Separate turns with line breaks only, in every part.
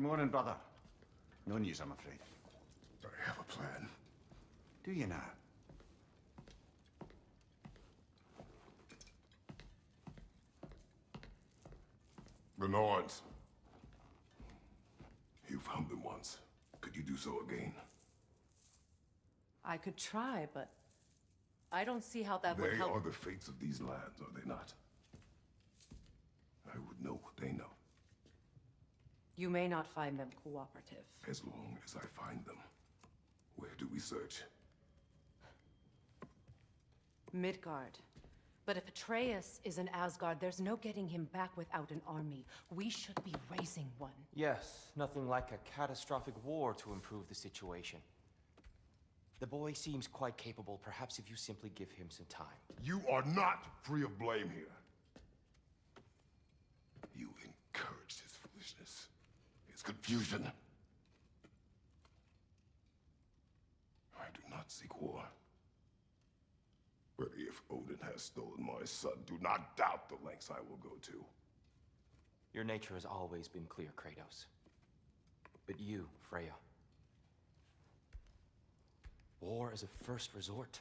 Good morning, brother. No news, I'm afraid.
I have a plan.
Do you now?
The Norns. You found them once. Could you do so again?
I could try, but I don't see how that would
They
help.
are the fates of these lands, are they not? I would know what they know,
You may not find them cooperative.
as long as I find them. Where do we search?
Midgard. But if Atreus is in Asgard, there's no getting him back without an army. We should be raising one.
Yes, nothing like a catastrophic war to improve the situation. The boy seems quite capable. Perhaps if you simply give him some time.
You are not free of blame here. You encouraged his foolishness, his confusion. I do not seek war. But if Odin has stolen my son, do not doubt the lengths I will go to.
Your nature has always been clear, Kratos. But you, Freya. War is a first resort.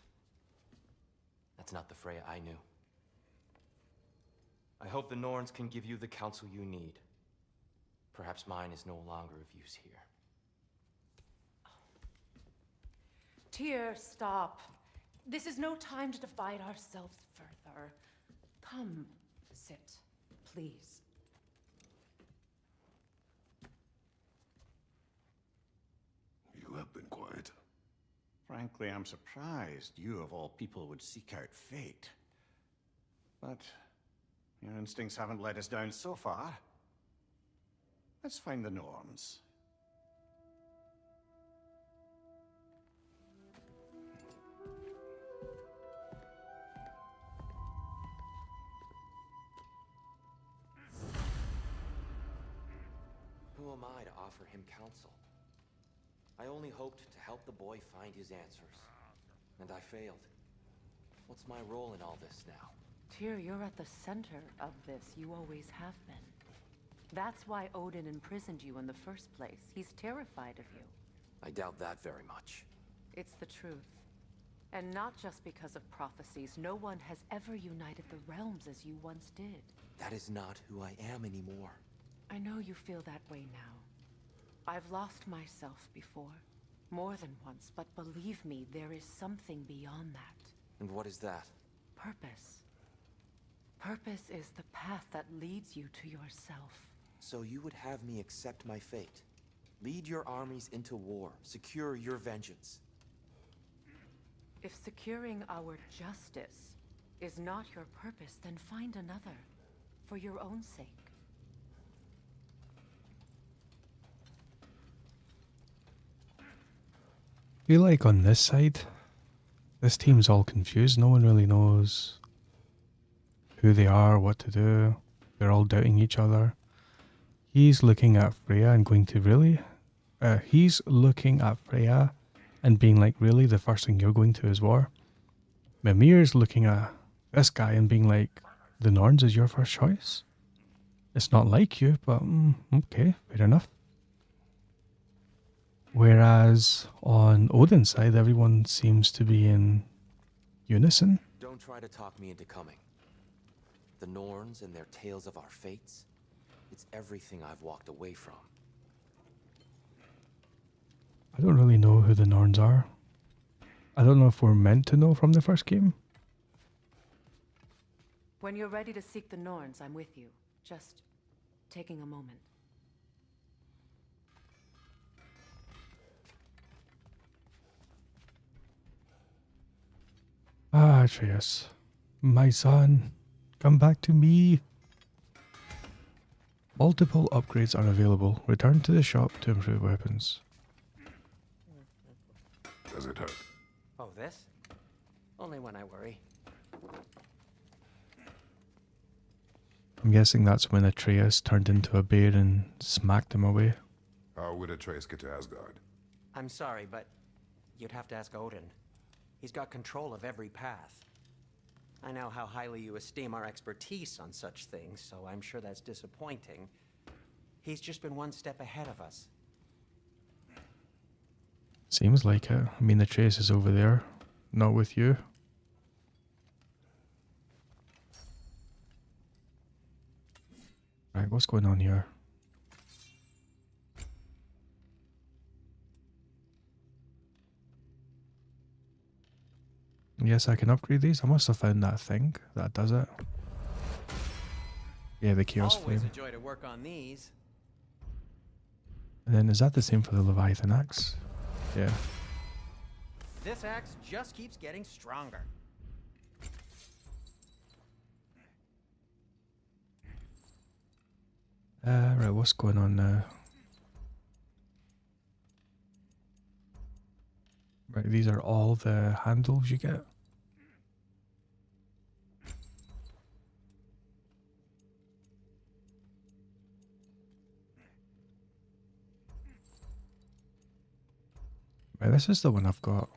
That's not the Freya I knew. I hope the Norns can give you the counsel you need. Perhaps mine is no longer of use here.
Tyr, stop. This is no time to divide ourselves further. Come, sit, please.
You have been quiet.
Frankly, I'm surprised you, of all people, would seek out fate. But your instincts haven't let us down so far. Let's find the Norns.
Who am I to offer him counsel? I only hoped to help the boy find his answers. And I failed. What's my role in all this now?
Tyr, you're at the center of this. You always have been. That's why Odin imprisoned you in the first place. He's terrified of you.
I doubt that very much.
It's the truth. And not just because of prophecies. No one has ever united the realms as you once did.
That is not who I am anymore.
I know you feel that way now. I've lost myself before. More than once, but believe me, there is something beyond that.
And what is that?
Purpose. Purpose is the path that leads you to yourself.
So you would have me accept my fate? Lead your armies into war, secure your vengeance.
If securing our justice is not your purpose, then find another. For your own sake.
I feel like on this side, this team's all confused. No one really knows who they are, what to do. They're all doubting each other. He's looking at Freya and going to really... he's looking at Freya and being like, really? The first thing you're going to is war? Mimir's looking at this guy and being like, the Norns is your first choice? It's not like you, but okay, fair enough. Whereas on Odin's side, everyone seems to be in unison.
Don't try to talk me into coming. The Norns and their tales of our fates, it's everything I've walked away from.
I don't really know who the Norns are. I don't know if we're meant to know from the first game.
When you're ready to seek the Norns, I'm with you. Just taking a moment.
Ah, Atreus. My son. Come back to me. Multiple upgrades are available. Return to the shop to improve weapons.
Does it hurt?
Oh, this? Only when I worry.
I'm guessing that's when Atreus turned into a bear and smacked him away.
How would Atreus get to Asgard?
I'm sorry, but you'd have to ask Odin. He's got control of every path. I know how highly you esteem our expertise on such things, so I'm sure that's disappointing. He's just been one step ahead of us.
Seems like it. I mean, the trace is over there, not with you. Right, what's going on here? Yes, I can upgrade these. I must have found that thing that does it. Yeah, the Chaos
Always
Flame.
a joy to work on these.
And then is that the same for the Leviathan axe? Yeah.
This axe just keeps getting stronger.
Right, what's going on now? Right, these are all the handles you get. Right, this is the one I've got.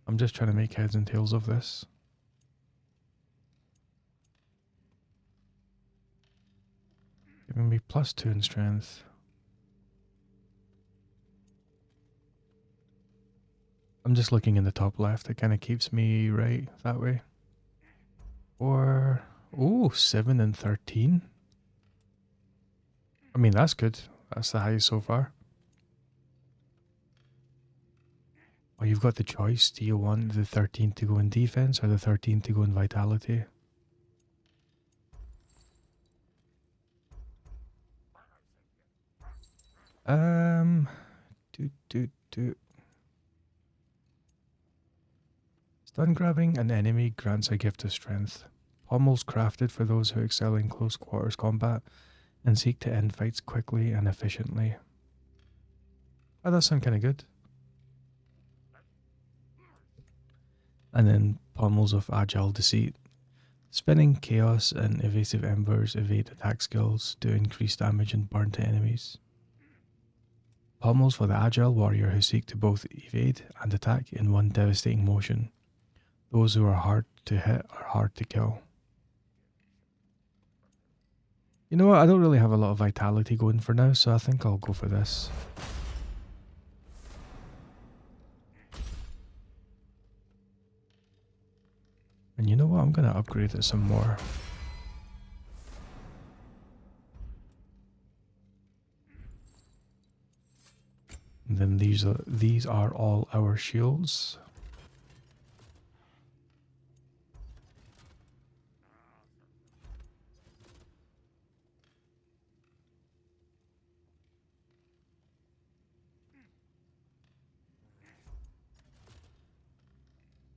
I'm just trying to make heads and tails of this. Giving me +2 in strength. I'm just looking in the top left. It kind of keeps me right that way. Or, oh, 7 and 13. I mean, that's good. That's the highest so far. Oh, you've got the choice. Do you want the 13 to go in defense or the 13 to go in vitality? Do. Stun grabbing an enemy grants a gift of strength. Pommels crafted for those who excel in close quarters combat and seek to end fights quickly and efficiently. Oh, that sounds kind of good. And then pommels of agile deceit. Spinning chaos and evasive embers evade attack skills, do increased damage and burn to enemies. Pommels for the agile warrior who seek to both evade and attack in one devastating motion. Those who are hard to hit are hard to kill. You know what, I don't really have a lot of vitality going for now, so I think I'll go for this. And you know what, I'm going to upgrade it some more. And then these are all our shields.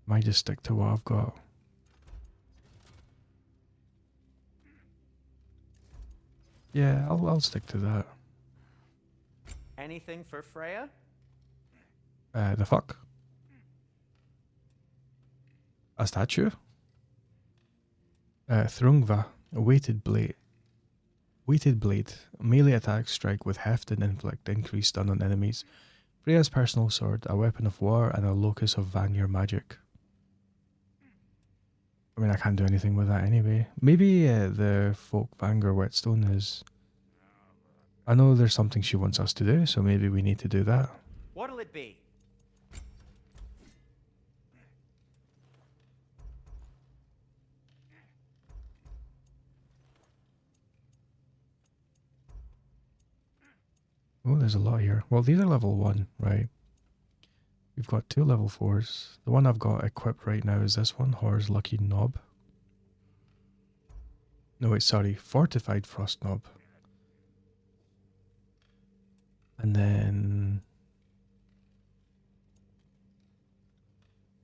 Might just stick to what I've got. Yeah, I'll stick to that.
Anything for Freya?
The fuck? A statue? Thrungva, a weighted blade. Weighted blade. Melee attacks strike with heft and inflict increased stun on enemies. Freya's personal sword, a weapon of war, and a locus of Vanir magic. I mean, I can't do anything with that anyway. Maybe the folk Vanguard whetstone is... I know there's something she wants us to do, so maybe we need to do that.
What'll it be?
Oh, there's a lot here. Well, these are level 1, right? We've got 2 level 4s. The one I've got equipped right now is this one, Horror's Lucky Knob. No, wait, sorry, Fortified Frost Knob. And then...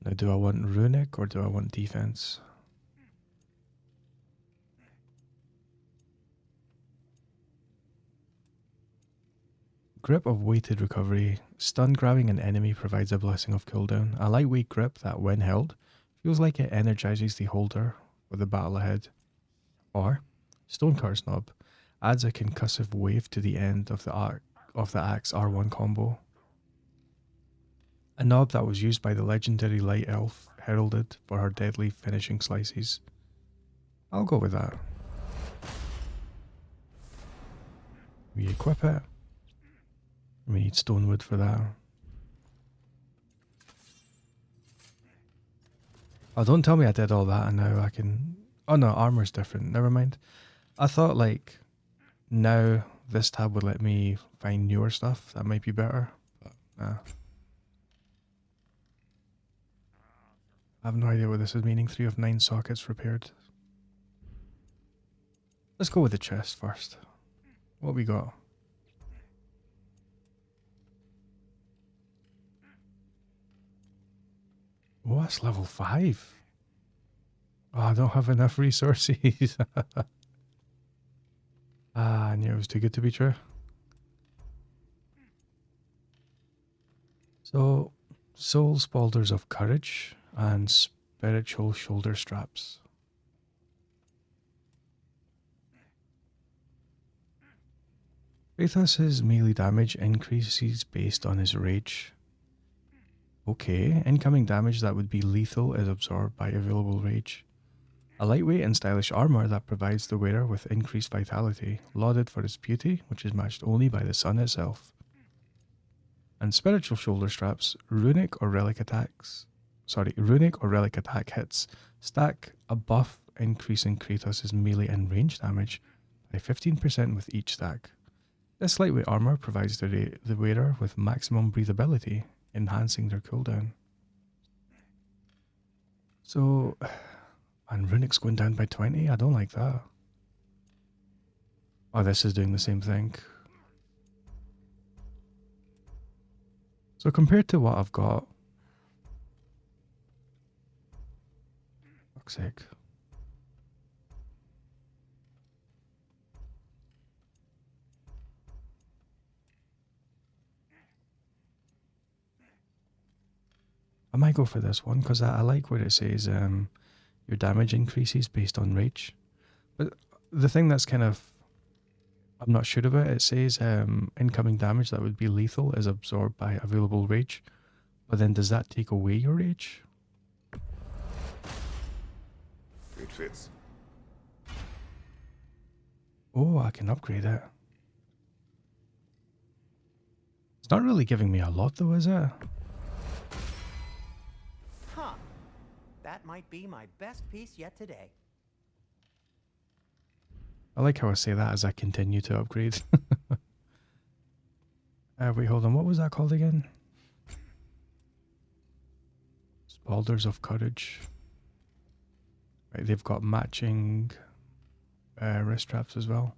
Now, do I want Runic or do I want Defense? Grip of Weighted Recovery. Stun grabbing an enemy provides a blessing of cooldown. A lightweight grip that, when held, feels like it energizes the holder for the battle ahead. Or, Stonecutter's Knob. Adds a concussive wave to the end of the axe R1 combo. A knob that was used by the legendary light elf heralded for her deadly finishing slices. I'll go with that. We equip it. We need stonewood for that. Oh, don't tell me I did all that and now I can... Oh no, armor's different. Never mind. I thought like now this tab would let me find newer stuff. That might be better. But nah. I have no idea what this is meaning. 3 of 9 sockets repaired. Let's go with the chest first. What we got? Oh, that's level 5. Oh, I don't have enough resources. I knew it was too good to be true. So, soul spaulders of courage and spiritual shoulder straps. Kratos' melee damage increases based on his rage. Okay, incoming damage that would be lethal is absorbed by available rage. A lightweight and stylish armor that provides the wearer with increased vitality, lauded for its beauty, which is matched only by the sun itself. And spiritual shoulder straps, runic or relic attack hits stack a buff increasing Kratos' melee and range damage by 15% with each stack. This lightweight armor provides the wearer with maximum breathability, enhancing their cooldown. So, and runic's going down by 20? I don't like that. Oh, this is doing the same thing. So compared to what I've got... Fuck's sake. I might go for this one because I like what it says your damage increases based on rage. But the thing that's kind of I'm not sure about, it says incoming damage that would be lethal is absorbed by available rage. But then does that take away your rage?
It fits.
Oh, I can upgrade it. It's not really giving me a lot though, is it?
Huh. That might be my best piece yet today.
I like how I say that as I continue to upgrade. Wait, hold on. What was that called again? Spaulders of Courage. Right, they've got matching wrist straps as well.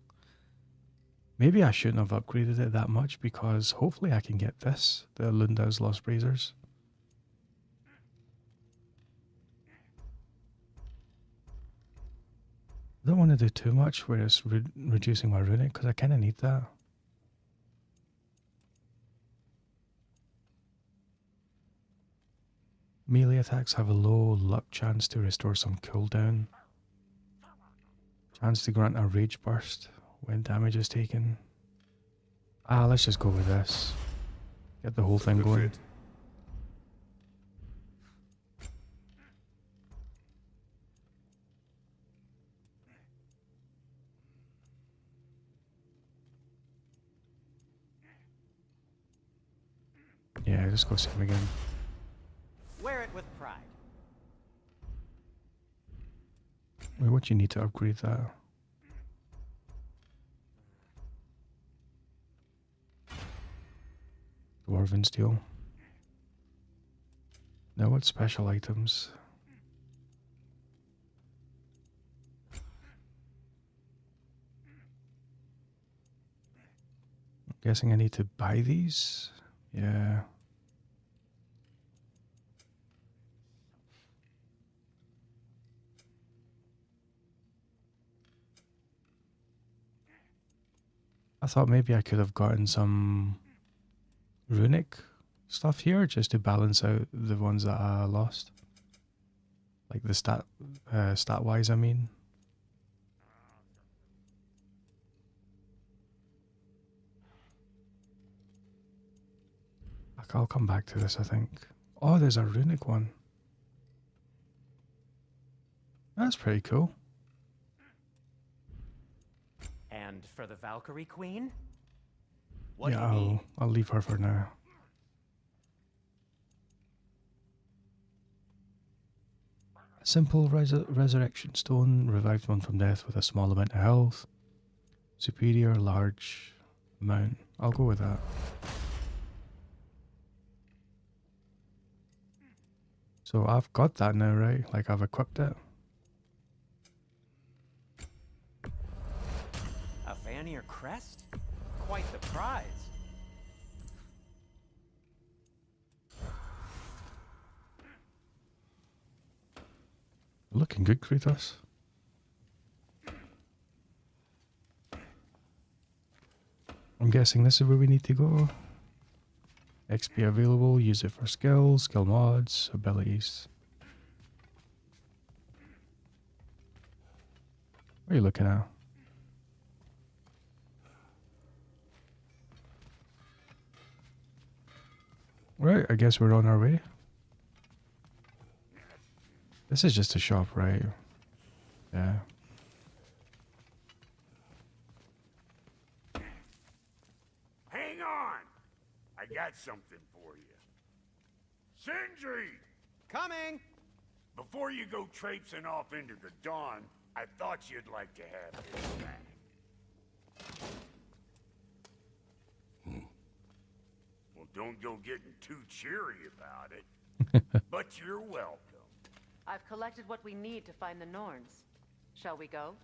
Maybe I shouldn't have upgraded it that much because hopefully I can get this, the Lunda's Lost Brazers. I don't want to do too much where it's reducing my runic because I kind of need that. Melee attacks have a low luck chance to restore some cooldown. Chance to grant a rage burst when damage is taken. Let's just go with this. Get the whole thing going. Yeah, just go same again.
Wear it with pride.
Wait, what do you need to upgrade that? Dwarven steel. Now what special items? I'm guessing I need to buy these? Yeah. I thought maybe I could have gotten some runic stuff here just to balance out the ones that I lost. Like the stat wise, I mean. I'll come back to this, I think. Oh, there's a runic one. That's pretty cool.
And for the Valkyrie Queen?
What
Yeah,
do you mean?
I'll leave her for now. A simple resurrection stone revives one from death with a small amount of health. Superior, large amount. I'll go with that. So I've got that now, right? Like I've equipped it.
A Vanir crest? Quite the prize.
Looking good, Kratos. I'm guessing this is where we need to go. XP available, use it for skills, skill mods, abilities. What are you looking at? Right, I guess we're on our way. This is just a shop, right? Yeah.
Hang on! I got something for you. Sindri!
Coming!
Before you go traipsing off into the dawn, I thought you'd like to have this back. Well, don't go getting too cheery about it. But you're welcome.
I've collected what we need to find the Norns. Shall we go?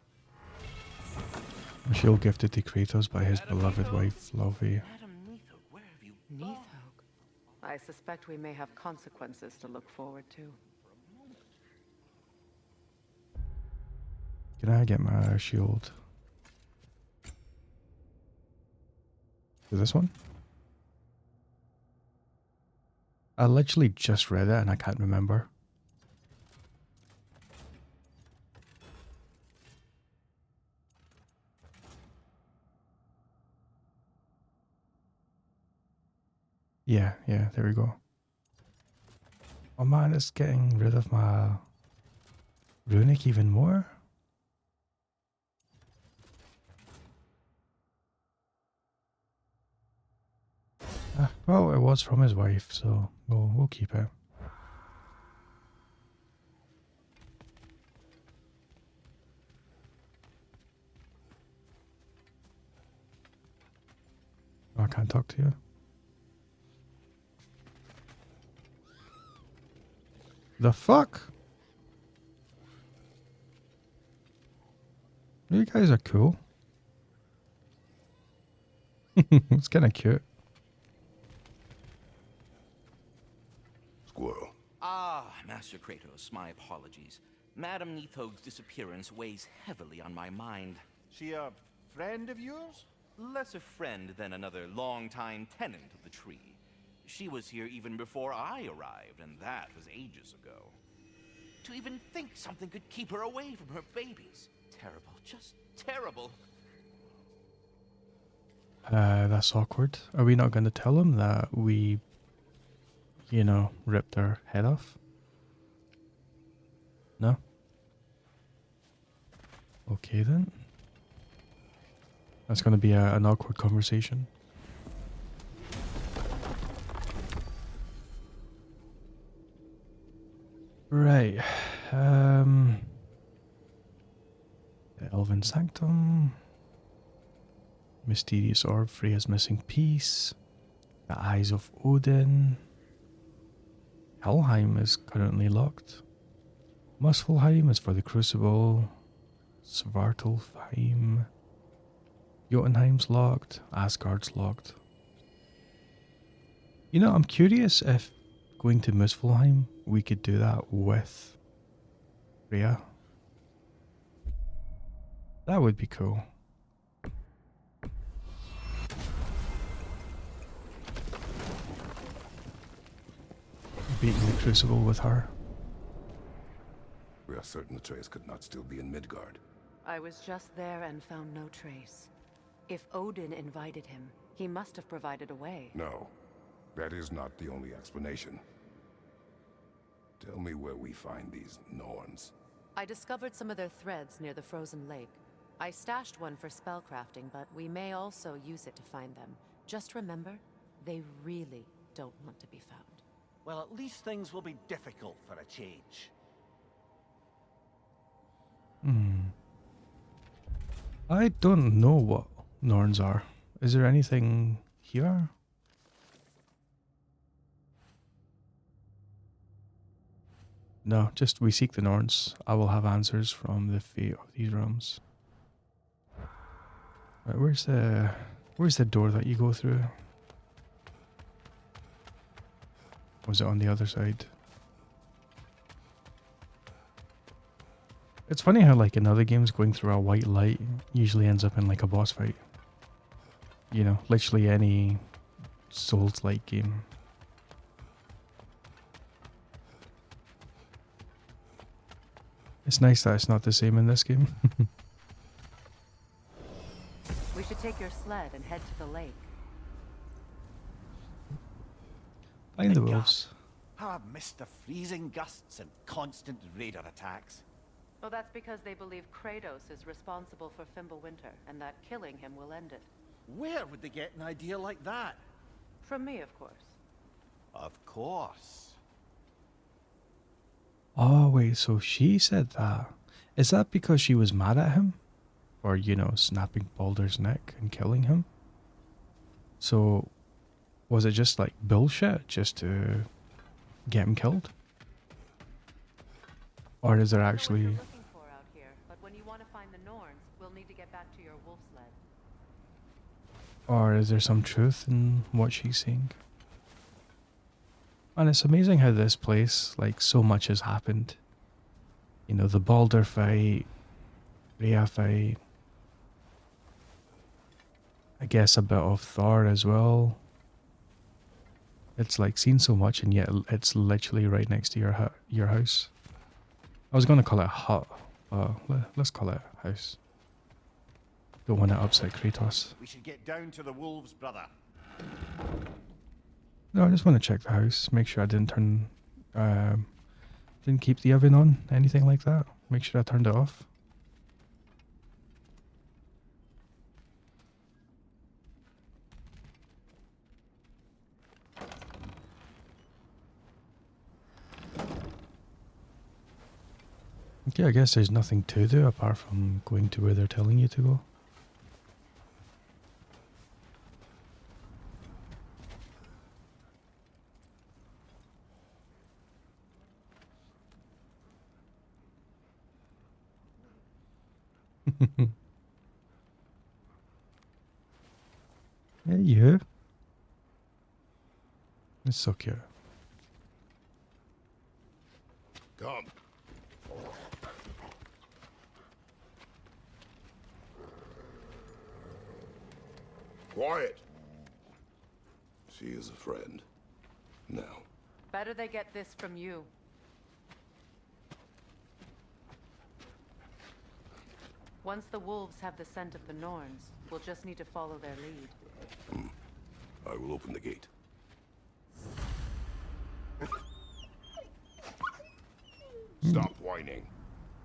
A shield gifted to Kratos by his beloved wife, Lovey.
Madam Neathog, where have you
Neathog. I suspect we may have consequences to look forward to.
Can I get my shield? Is this one? I literally just read it and I can't remember. Yeah, there we go. Oh man, it's getting rid of my runic even more. Well, it was from his wife, so we'll keep it. Oh, I can't talk to you. The fuck? You guys are cool. It's kind of cute.
Squirrel.
Ah, Master Kratos, my apologies. Madam Neathog's disappearance weighs heavily on my mind.
She a friend of yours?
Less a friend than another longtime tenant of the tree. She was here even before I arrived, and that was ages ago. To even think something could keep her away from her babies. Terrible, just terrible.
That's awkward. Are we not going to tell him that we, you know, ripped her head off? No? Okay then. That's going to be an awkward conversation. Right. The Elven Sanctum. Mysterious Orb, Freya's missing piece. The Eyes of Odin. Helheim is currently locked. Muspelheim is for the Crucible. Svartalfheim. Jotunheim's locked. Asgard's locked. You know, I'm curious if going to Muspelheim, we could do that with Freya. That would be cool. Beating the Crucible with her.
We are certain Atreus could not still be in Midgard.
I was just there and found no trace. If Odin invited him, he must have provided a way.
No, that is not the only explanation. Tell me where we find these Norns.
I discovered some of their threads near the frozen lake. I stashed one for spellcrafting, but we may also use it to find them. Just remember, they really don't want to be found.
Well, at least things will be difficult for a change.
I don't know what Norns are. Is there anything here? No, just we seek the Norns. I will have answers from the fate of these realms. Right, where's the door that you go through? Was it on the other side? It's funny how like in other games going through a white light usually ends up in like a boss fight. You know, literally any Souls-like game. It's nice that it's not the same in this game.
We should take your sled and head to the lake.
Find the
Good God.
wolves.
How I've missed the freezing gusts and constant raider attacks.
Well, that's because they believe Kratos is responsible for Fimbulwinter, and that killing him will end it.
Where would they get an idea like that?
From me, of course.
Of course.
Oh wait, so she said that. Is that because she was mad at him? Or, you know, snapping Baldur's neck and killing him? So, was it just like bullshit just to get him killed? Or is there
I don't know
actually...
what you're looking for out here, but when you want to find the Norns, we'll need to get back to your wolf sled.
Or is there some truth in what she's saying? And it's amazing how this place, like, so much has happened. You know, the Baldur fight, Rhea fight, I guess a bit of Thor as well. It's like seen so much, and yet it's literally right next to your house. I was gonna call it a hut, but let's call it a house. Don't want to upset Kratos.
We should get down to the wolves, brother.
No, I just want to check the house, make sure I didn't keep the oven on, anything like that. Make sure I turned it off. Okay, I guess there's nothing to do apart from going to where they're telling you to go. Yeah, you. It's so cute.
Come. Quiet. She is a friend. Now.
Better they get this from you. Once the wolves have the scent of the Norns, we'll just need to follow their lead.
I will open the gate. Stop whining.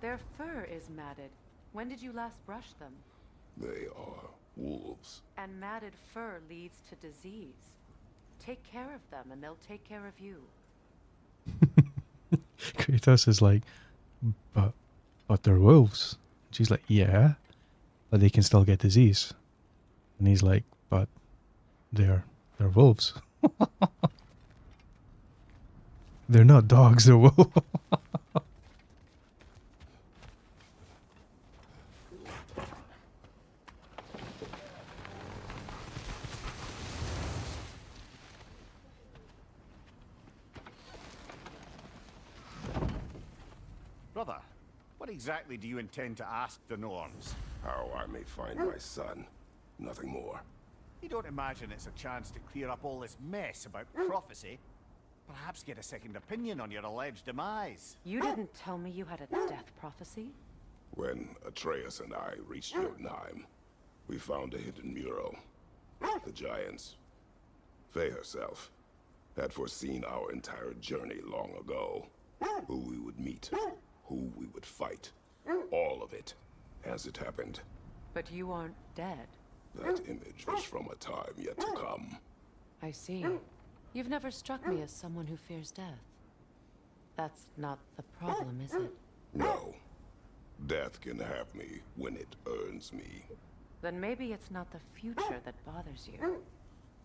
Their fur is matted. When did you last brush them?
They are wolves.
And matted fur leads to disease. Take care of them and they'll take care of you.
Kratos is like, but they're wolves. She's like, yeah, but they can still get disease. And he's like, but they're wolves. They're not dogs, they're wolves.
Brother, what exactly do you intend to ask the Norns?
How I may find my son. Nothing more.
You don't imagine it's a chance to clear up all this mess about prophecy? Perhaps get a second opinion on your alleged demise.
You didn't tell me you had a death prophecy?
When Atreus and I reached Jotunheim, we found a hidden mural. The giants, Faye herself, had foreseen our entire journey long ago. Who we would meet, who we would fight. All of it, as it happened.
But you aren't dead.
That image was from a time yet to come.
I see. You've never struck me as someone who fears death. That's not the problem, is it?
No. Death can have me when it earns me.
Then maybe it's not the future that bothers you.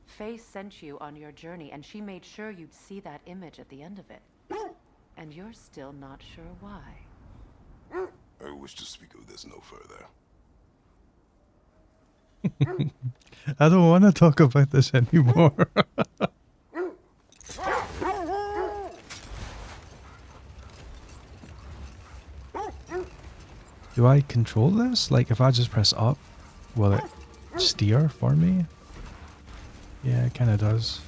Faye sent you on your journey, and she made sure you'd see that image at the end of it. And you're still not sure why.
I wish to speak of this no further.
I don't want to talk about this anymore. Do I control this? Like, if I just press up, will it steer for me? Yeah, it kind of does.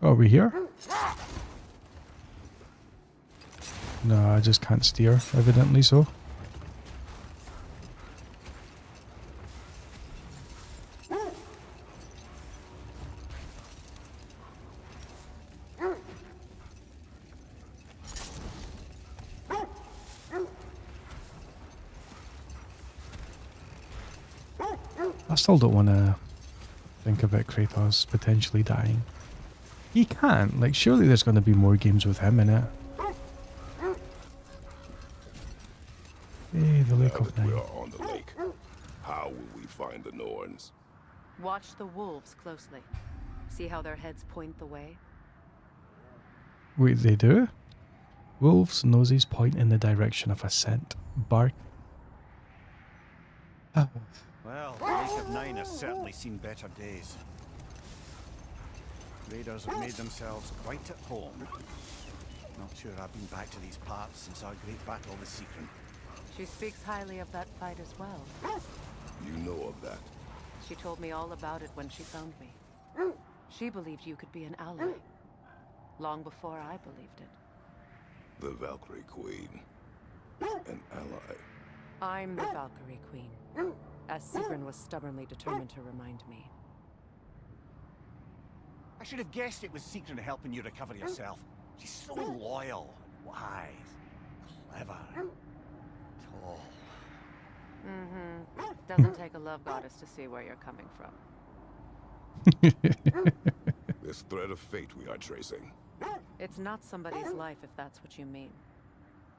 Oh, are we here? No, I just can't steer, evidently so. I still don't want to think about Kratos potentially dying. He can't. Like, surely there's going to be more games with him in it. Hey, the Lake
Now
of
that we
Night.
are on the lake, how will we find the Norns?
Watch the wolves closely. See how their heads point the way?
Wait, they do? Wolves' noses point in the direction of a scent. Bark. Ah.
Well, the Lake of Nine has certainly seen better days. Raiders have made themselves quite at home. Not sure I've been back to these parts since our great battle with Seekron.
She speaks highly of that fight as well.
You know of that.
She told me all about it when she found me. She believed you could be an ally. Long before I believed it.
The Valkyrie Queen. An ally.
I'm the Valkyrie Queen. As Seekron was stubbornly determined to remind me.
I should have guessed it was Seekron helping you recover yourself. She's so loyal, wise, clever, tall.
Mm-hmm. Doesn't take a love goddess to see where you're coming from.
This thread of fate we are tracing.
It's not somebody's life, if that's what you mean.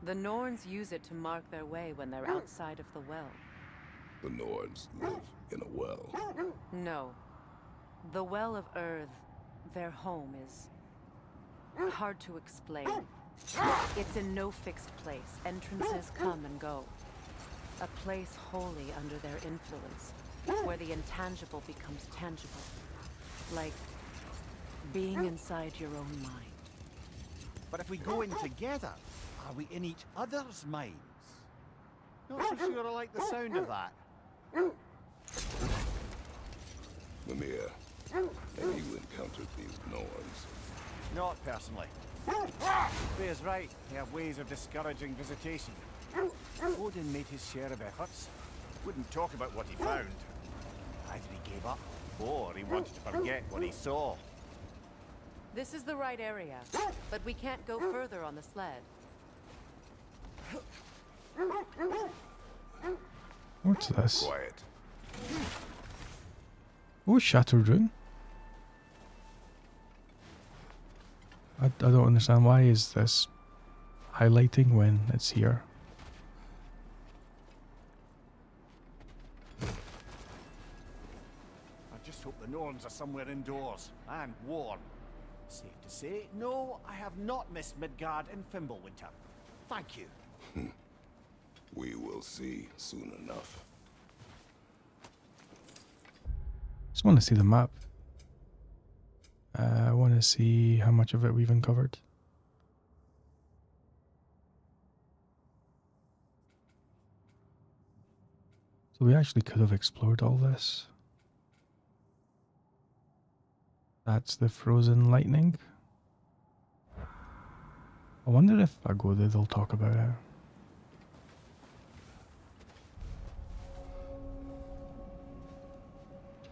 The Norns use it to mark their way when they're outside of the well.
The Norns live in a well.
No. The Well of Earth, their home, is hard to explain. It's in no fixed place. Entrances come and go. A place wholly under their influence, where the intangible becomes tangible. Like being inside your own mind.
But if we go in together, are we in each other's minds? Not so sure I like the sound of that.
Mimir, have you encountered these Norns?
Not personally. Freya's right. They have ways of discouraging visitation. Odin made his share of efforts. Wouldn't talk about what he found. Either he gave up, or he wanted to forget what he saw.
This is the right area, but we can't go further on the sled.
What's this?
Quiet.
Oh, Shattered Rune. I don't understand, why is this highlighting when it's here?
I just hope the Norns are somewhere indoors, and warm. Safe to say, no, I have not missed Midgard in Fimbulwinter. Thank you.
We will see soon enough.
Just want to see the map. I want to see how much of it we've uncovered. So we actually could have explored all this. That's the frozen lightning. I wonder if I go there, they'll talk about it.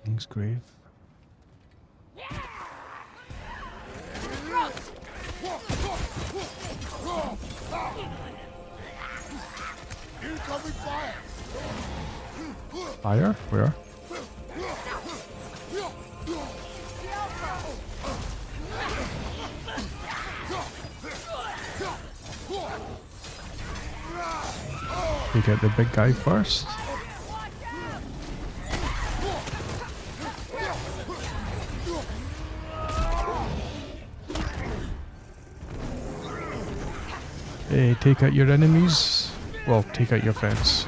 King's grave.
Incoming fire!
Fire? Where? You get the big guy first. Hey, take out your enemies. Well, take out your friends.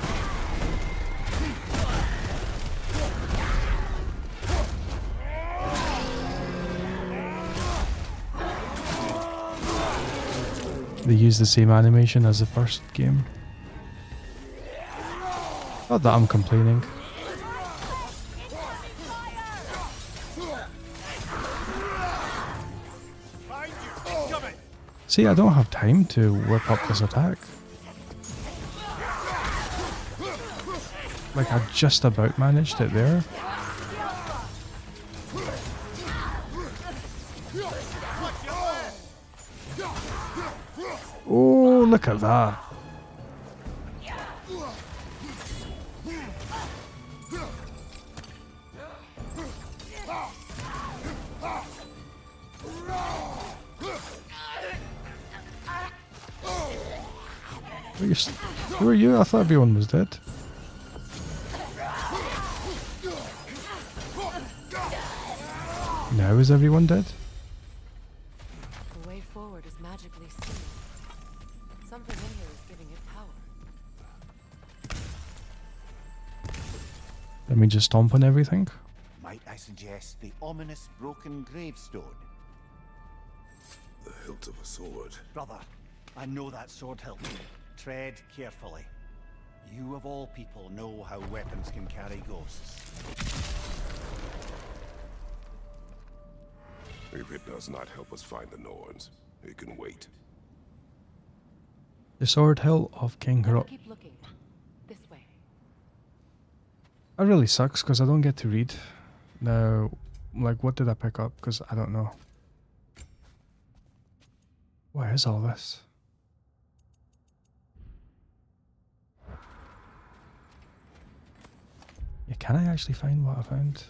They use the same animation as the first game. Not that I'm complaining. See, I don't have time to whip up this attack. Like, I just about managed it there. Oh, look at that. Who are you? I thought everyone was dead. Now is everyone dead?
The way forward is magically sealed. Something in here is giving it power.
Let me just stomp on everything.
Might I suggest the ominous broken gravestone?
The hilt of a sword.
Brother, I know that sword hilt. Tread carefully. You of all people know how weapons can carry ghosts.
If it does not help us find the Norns, it can wait.
The sword hilt of King Kratos.
Keep looking. This way.
That really sucks because I don't get to read. Now, like, what did I pick up? Because I don't know. What is all this? Yeah, can I actually find what I found?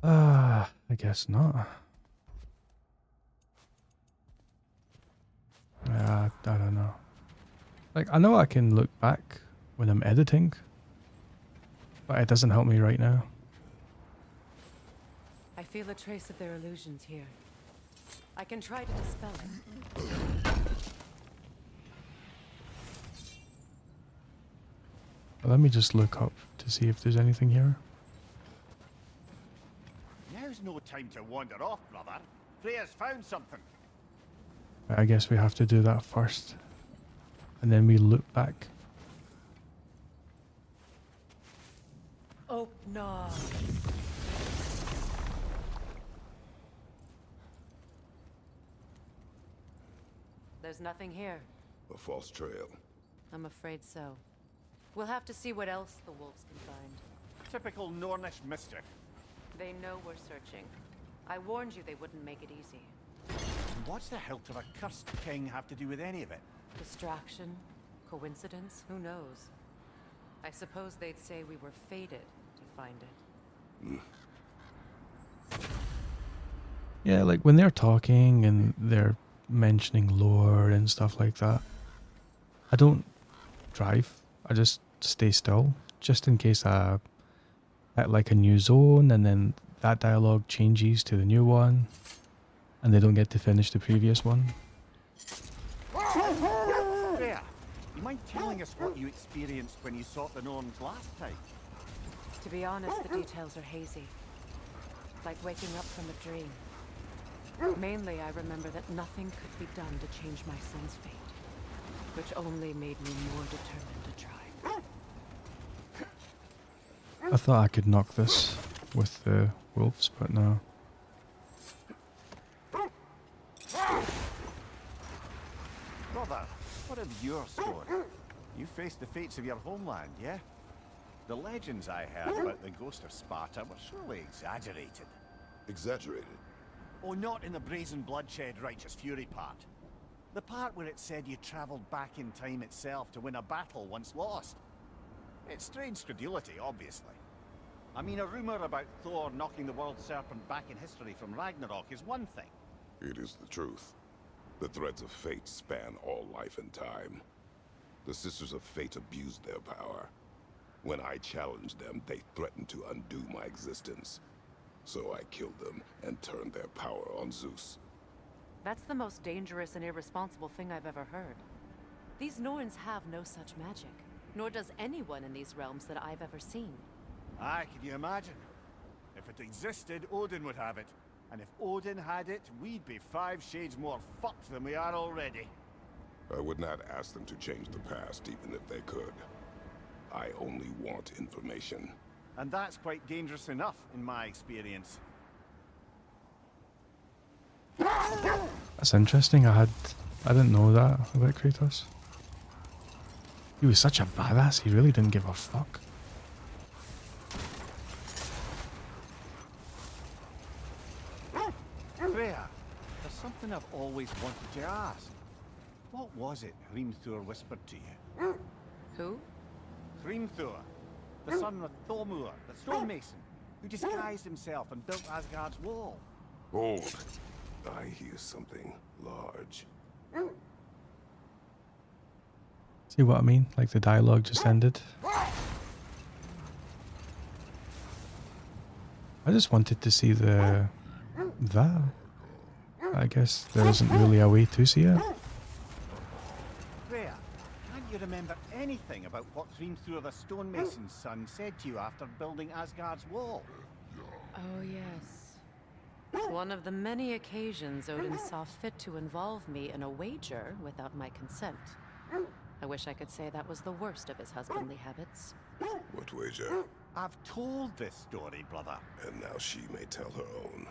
I guess not. I don't know. Like, I know I can look back when I'm editing, but it doesn't help me right now.
I feel a trace of their illusions here. I can try to dispel it.
Let me just look up to see if there's anything here.
Now's no time to wander off, brother. Freya's found something.
I guess we have to do that first. And then we look back.
Oh, no. There's nothing here.
A false trail.
I'm afraid so. We'll have to see what else the wolves can find.
Typical Nornish mischief.
They know we're searching. I warned you they wouldn't make it easy.
And what's the hilt of a cursed king have to do with any of it?
Distraction? Coincidence? Who knows? I suppose they'd say we were fated to find it.
Yeah, like when they're talking and they're mentioning lore and stuff like that, I don't drive. I just stay still, just in case I at like a new zone and then that dialogue changes to the new one and they don't get to finish the previous one.
Freya, you mind telling us what you experienced when you sought the Norns last time?
To be honest, the details are hazy. Like waking up from a dream. Mainly, I remember that nothing could be done to change my son's fate, which only made me more determined to try.
I thought I could knock this with the wolves, but no.
Brother, what of your story? You faced the fates of your homeland, yeah? The legends I heard about the ghost of Sparta were surely exaggerated.
Exaggerated.
Oh, not in the brazen bloodshed righteous fury part. The part where it said you travelled back in time itself to win a battle once lost. It's strange credulity, obviously. I mean, a rumour about Thor knocking the world serpent back in history from Ragnarok is one thing.
It is the truth. The threads of fate span all life and time. The Sisters of Fate abused their power. When I challenged them, they threatened to undo my existence. So I killed them and turned their power on Zeus.
That's the most dangerous and irresponsible thing I've ever heard. These Norns have no such magic, nor does anyone in these realms that I've ever seen.
Aye, can you imagine? If it existed, Odin would have it. And if Odin had it, we'd be 5 shades more fucked than we are already.
I would not ask them to change the past, even if they could. I only want information.
And that's quite dangerous enough, in my experience.
That's interesting. I didn't know that about Kratos. He was such a badass. He really didn't give a fuck.
Freya, there's something I've always wanted to ask. What was it Hrimthur whispered to you?
Who?
Hrimthur, the son of Thormur, the stonemason, who disguised himself and built Asgard's wall.
Hold. I hear something large.
See what I mean? Like the dialogue just ended. I just wanted to see that. I guess there isn't really a way to see it.
Freya, can't you remember anything about what Hrimthur the stonemason's son said to you after building Asgard's wall?
Oh, yes. One of the many occasions Odin saw fit to involve me in a wager without my consent. I wish I could say that was the worst of his husbandly habits.
What wager?
I've told this story, brother.
And now she may tell her own.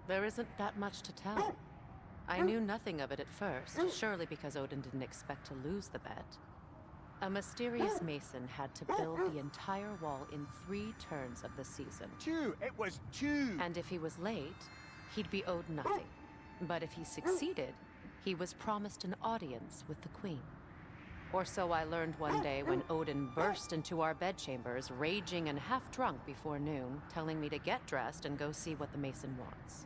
There isn't that much to tell. I knew nothing of it at first, surely because Odin didn't expect to lose the bet. A mysterious mason had to build the entire wall in 3 turns of the season.
2! It was 2!
And if he was late, he'd be owed nothing. But if he succeeded, he was promised an audience with the queen. Or so I learned one day when Odin burst into our bedchambers, raging and half drunk before noon, telling me to get dressed and go see what the mason wants.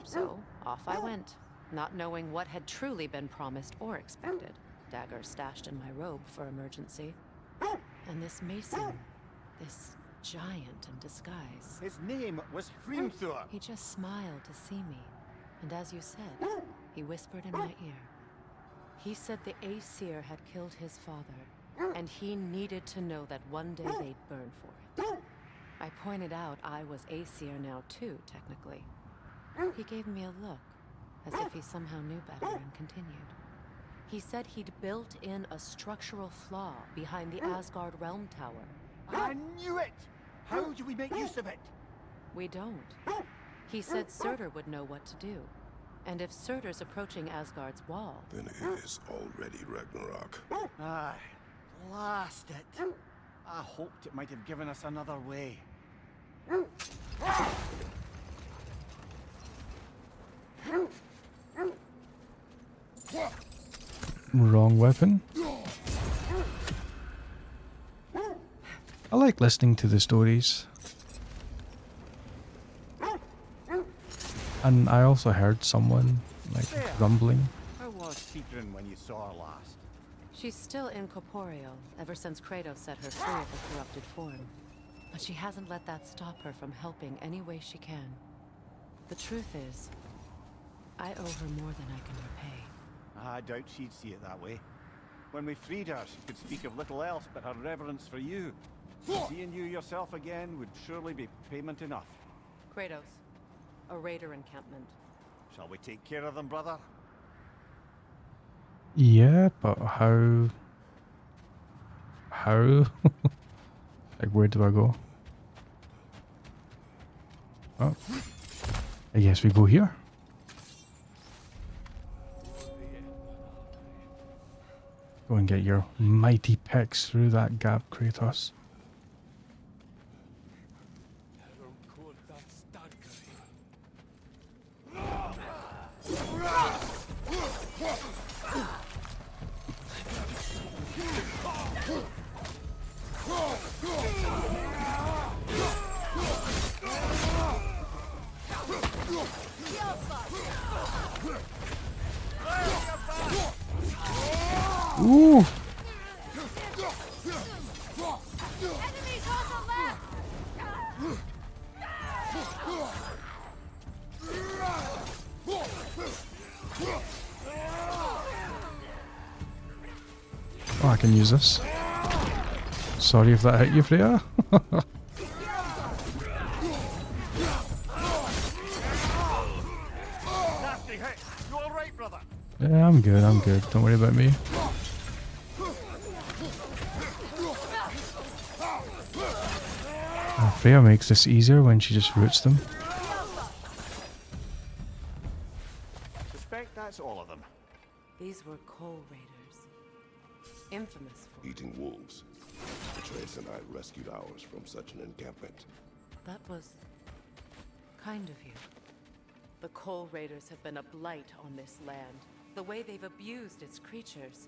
So, off I went, not knowing what had truly been promised or expected. Dagger stashed in my robe for emergency. And this mason, this giant in disguise.
His name was Hrimthur.
He just smiled to see me. And as you said, he whispered in my ear. He said the Aesir had killed his father, and he needed to know that one day they'd burn for it. I pointed out I was Aesir now too, technically. He gave me a look, as if he somehow knew better, and continued. He said he'd built in a structural flaw behind the Asgard Realm Tower.
I knew it! How do we make use of it?
We don't. He said Surtur would know what to do. And if Surtur's approaching Asgard's wall...
Then it is already Ragnarok.
Aye, blast it. I hoped it might have given us another way.
Wrong weapon. I like listening to the stories. And I also heard someone, like, grumbling.
How was Sigrun when you saw her last?
She's still incorporeal, ever since Kratos set her free of her corrupted form. But she hasn't let that stop her from helping any way she can. The truth is, I owe her more than I can repay.
I doubt she'd see it that way. When we freed her, she could speak of little else but her reverence for you. Seeing you yourself again would surely be payment enough.
Kratos, a raider encampment.
Shall we take care of them, brother?
Yeah, but how? How? Like, where do I go? Oh. I guess we go here. Go and get your mighty picks through that gap, Kratos. Ooh!
Enemies on the left!
Oh, I can use this. Sorry if that hit you, Freya.
Nasty hit. You all right, brother?
Yeah, I'm good, I'm good. Don't worry about me. Freya makes this easier when she just roots them.
Suspect that's all of them.
These were coal raiders. Infamous for
Eating wolves. Atreus and I rescued ours from such an encampment.
That was kind of you. The coal raiders have been a blight on this land. The way they've abused its creatures.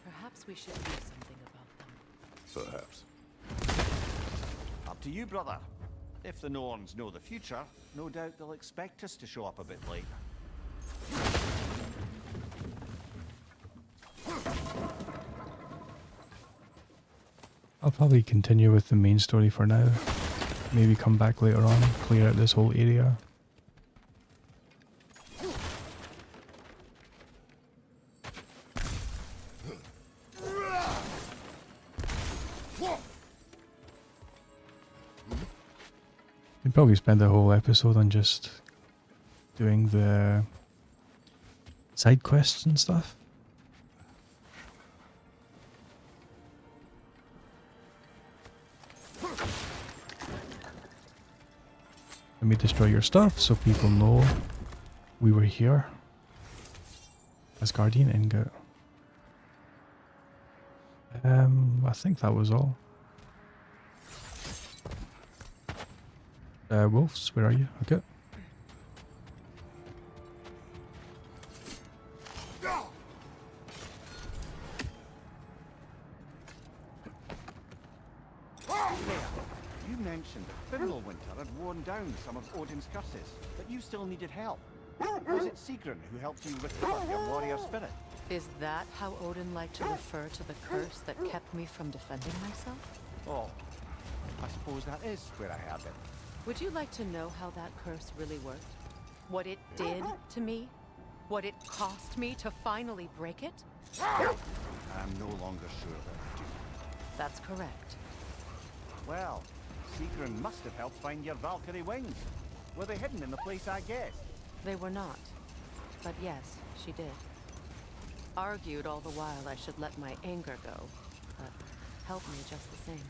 Perhaps we should do something about them.
Perhaps.
Up to you, brother. If the Norns know the future, no doubt they'll expect us to show up a bit late.
I'll probably continue with the main story for now. Maybe come back later on, clear out this whole area. You'd probably spend the whole episode on just doing the side quests and stuff. Let me destroy your stuff so people know we were here. Asgardian ingot. I think that was all. Wolves, where are you? Okay.
You mentioned that Finnlewinter had worn down some of Odin's curses, but you still needed help. Was it Sigrun who helped you recover your warrior spirit?
Is that how Odin liked to refer to the curse that kept me from defending myself?
Oh, I suppose that is where I had it.
Would you like to know how that curse really worked? What it did to me? What it cost me to finally break it?
I'm no longer sure that I do.
That's correct.
Well, Sigrun must have helped find your Valkyrie wings. Were they hidden in the place I guessed?
They were not. But yes, she did. Argued all the while I should let my anger go, but helped me just the same.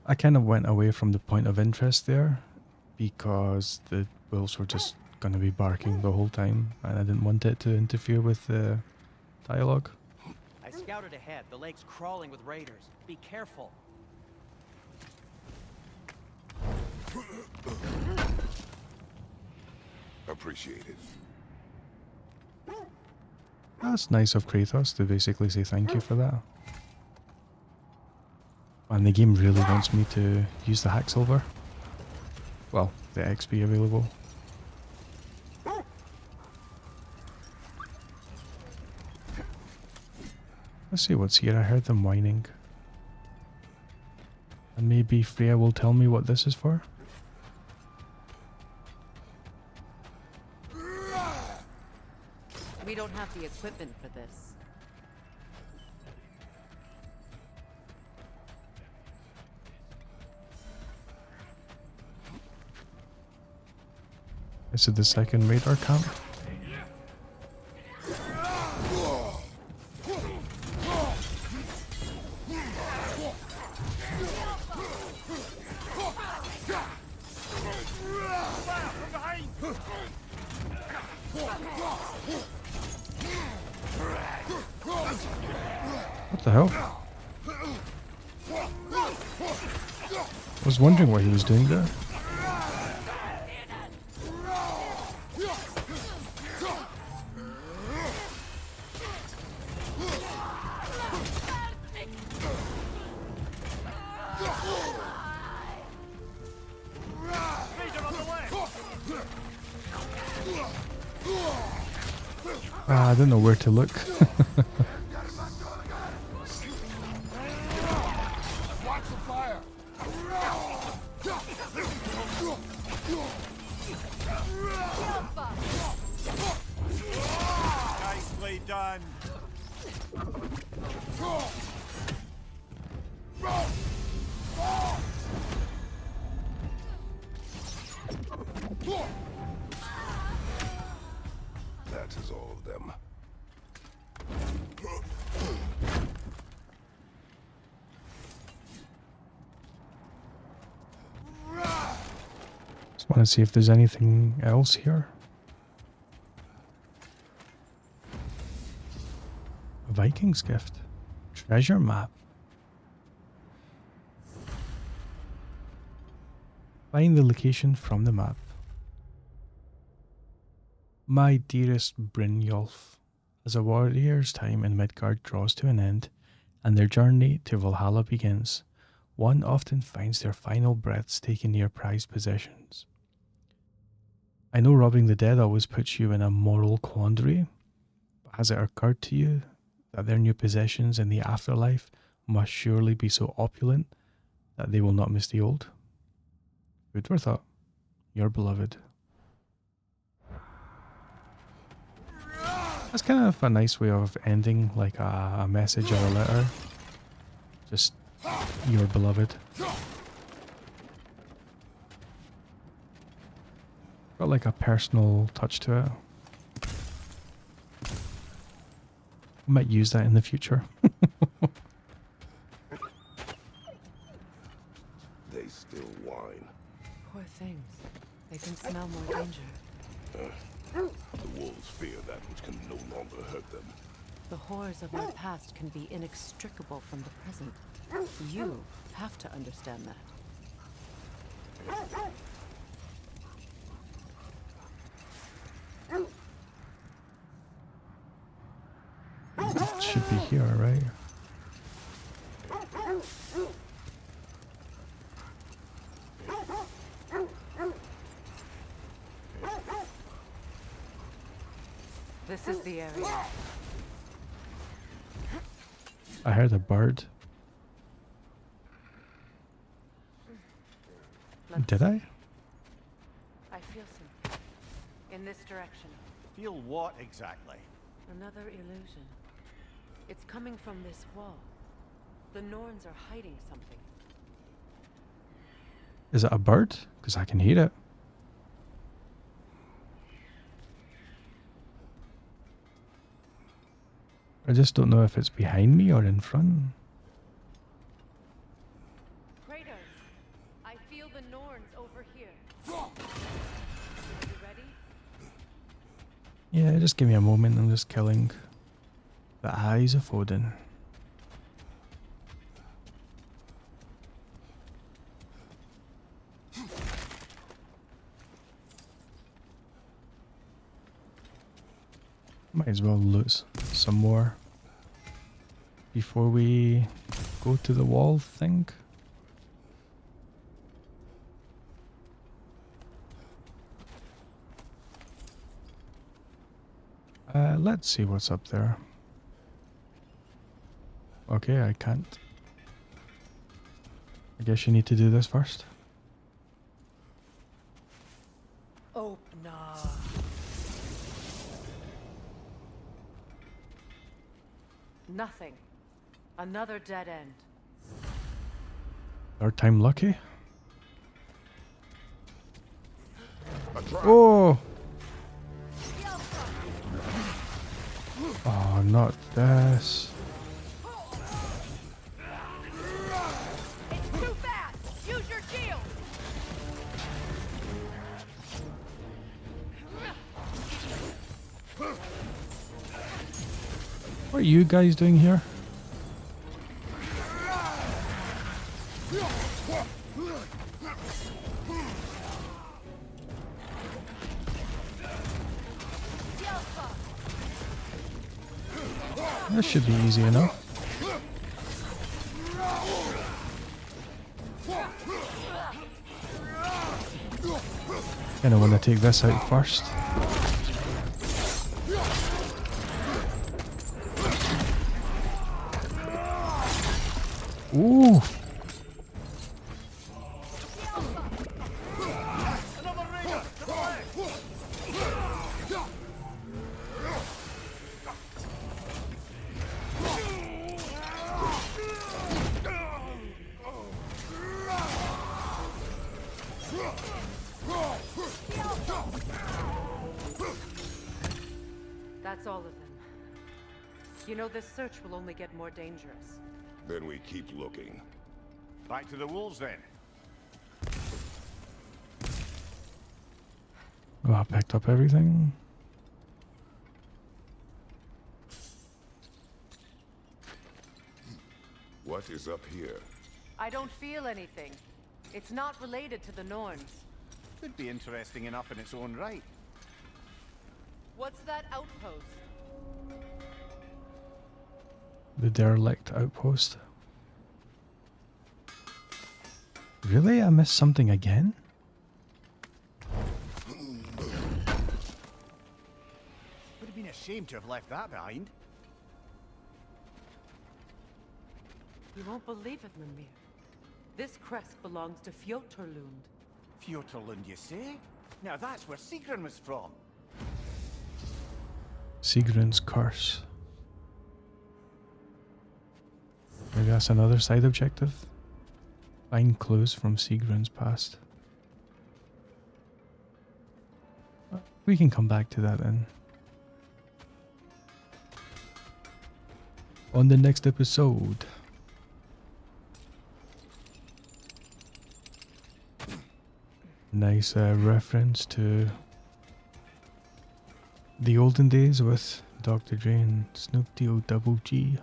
I kind of went away from the point of interest there because the wolves were just going to be barking the whole time and I didn't want it to interfere with the dialogue.
I scouted ahead. The lake's crawling with raiders. Be careful.
Appreciate it.
That's nice of Kratos to basically say thank you for that. And the game really wants me to use the Hacksilver. Well, the XP available. Let's see what's here. I heard them whining. And maybe Freya will tell me what this is for.
We don't have the equipment for this.
Is it the second radar camp? What the hell? I was wondering what he was doing there. I don't know where to look.
Nicely done.
That is all of them.
Just want to see if there's anything else here. A Viking's gift. Treasure map. Find the location from the map. My dearest Brynjolf, as a warrior's time in Midgard draws to an end, and their journey to Valhalla begins, one often finds their final breaths taken near prized possessions. I know robbing the dead always puts you in a moral quandary, but has it occurred to you that their new possessions in the afterlife must surely be so opulent that they will not miss the old? Food for thought. Your beloved. That's kind of a nice way of ending, like a message or a letter. Just, your beloved. Got like a personal touch to it. I might use that in the future.
They still whine.
Poor things. They can smell more danger.
The wolves fear that which can no longer hurt them.
The horrors of our past can be inextricable from the present. You have to understand that.
It should be here, right?
This is the area.
I heard a bird. Did I?
I feel something. In this direction.
Feel what exactly?
Another illusion. It's coming from this wall. The Norns are hiding something.
Is it a bird? Because I can hear it. I just don't know if it's behind me or in front.
Kratos, I feel the Norns over here. You ready?
Yeah, just give me a moment. I'm just killing the eyes of Odin. Might as well loot some more before we go to the wall thing. Let's see what's up there. Okay, I can't. I guess you need to do this first.
Open up. Nothing. Another dead end.
Third time lucky. Oh! Oh, not this.
It's too fast! Use your shield!
What are you guys doing here? This should be easy enough. Kinda wanna take this out first. Ooh!
That's all of them. You know, this search will only get more dangerous.
Then we keep looking.
Back to the wolves then.
Oh, I picked up everything.
What is up here?
I don't feel anything. It's not related to the Norns.
Could be interesting enough in its own right.
What's that outpost?
The derelict outpost. Really? I missed something again?
Would have been a shame to have left that behind.
You won't believe it, Mimir. This crest belongs to Fjotorlund.
Fjotorlund, you say? Now that's where Sigrun was from.
Sigrun's curse. Maybe that's another side objective. Find clues from Sigrun's past. We can come back to that then. On the next episode. Nice reference to the olden days with Dr. Dre and Snoop D-O Double G.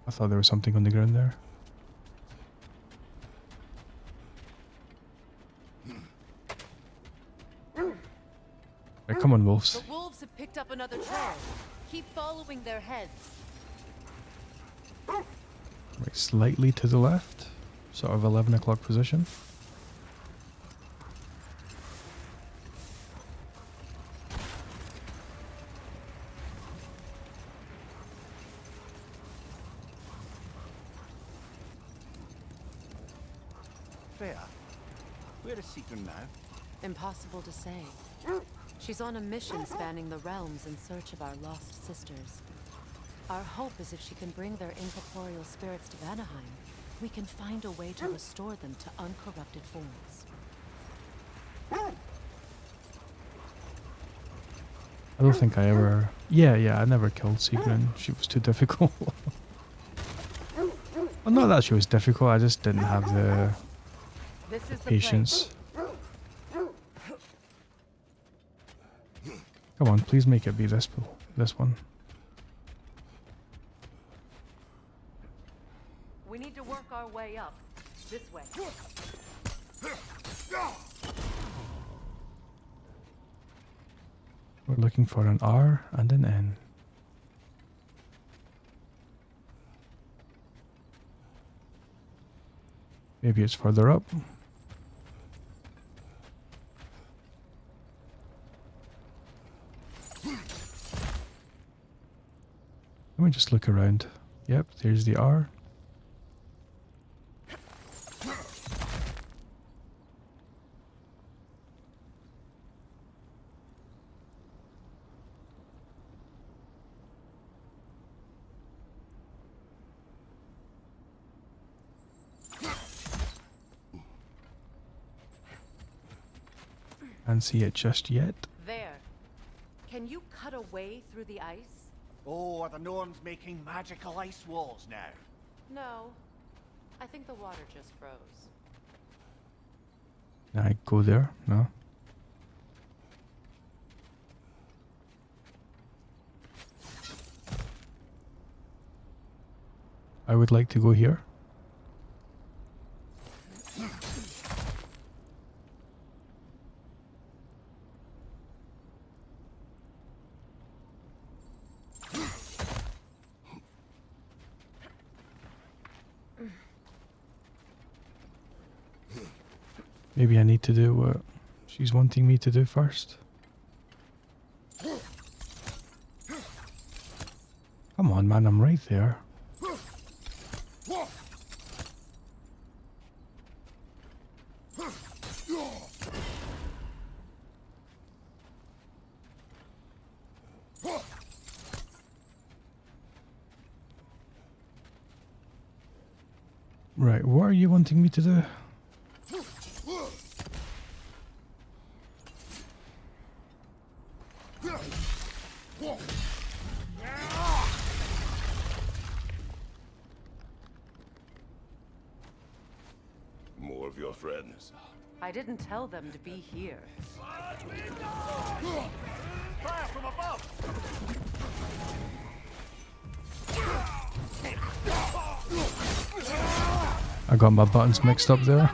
I thought there was something on the ground there. Right, come on, wolves.
The wolves have picked up another trail. Keep following their heads.
Right, slightly to the left. Sort of 11 o'clock position.
Freya, where is Sigrun now?
Impossible to say. She's on a mission spanning the realms in search of our lost sisters. Our hope is if she can bring their incorporeal spirits to Vanaheim, we can find a way to restore them to uncorrupted forms.
I don't think I ever... Yeah, I never killed Sigrun. She was too difficult. Well, not that she was difficult, I just didn't have the
This is the
patience. Come on, please make it be this one.
We need to work our way up. This way.
We're looking for an R and an N. Maybe it's further up. Let me just look around. Yep, there's the R. Can't see it just yet.
There. Can you cut a way through the ice?
Oh, are the Norns making magical ice walls now?
No. I think the water just froze.
Can I go there? No. I would like to go here. Maybe I need to do what she's wanting me to do first. Come on, man, I'm right there. Right, what are you wanting me to do?
More of your friends.
I didn't tell them to be here.
Fire from above!
I got my buttons mixed up there.